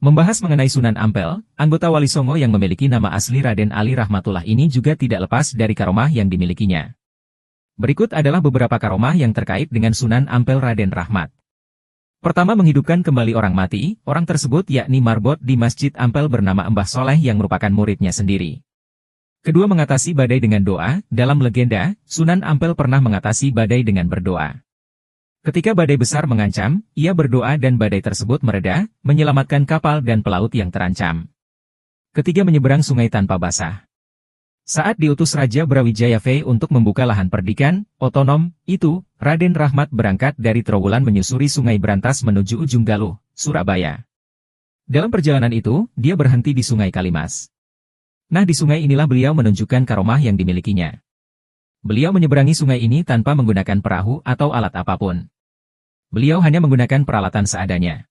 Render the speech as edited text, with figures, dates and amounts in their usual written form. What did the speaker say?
Membahas mengenai Sunan Ampel, anggota Wali Songo yang memiliki nama asli Raden Ali Rahmatullah ini juga tidak lepas dari karomah yang dimilikinya. Berikut adalah beberapa karomah yang terkait dengan Sunan Ampel Raden Rahmat. Pertama, menghidupkan kembali orang mati. Orang tersebut yakni marbot di Masjid Ampel bernama Mbah Soleh yang merupakan muridnya sendiri. Kedua, mengatasi badai dengan doa. Dalam legenda, Sunan Ampel pernah mengatasi badai dengan berdoa. Ketika badai besar mengancam, ia berdoa dan badai tersebut mereda, menyelamatkan kapal dan pelaut yang terancam. Ketiga, menyeberang sungai tanpa basah. Saat diutus Raja Brawijaya V untuk membuka lahan perdikan otonom itu, Raden Rahmat berangkat dari Trowulan menyusuri Sungai Brantas menuju ujung Galuh, Surabaya. Dalam perjalanan itu, dia berhenti di Sungai Kalimas. Nah, di sungai inilah beliau menunjukkan karomah yang dimilikinya. Beliau menyeberangi sungai ini tanpa menggunakan perahu atau alat apapun. Beliau hanya menggunakan peralatan seadanya.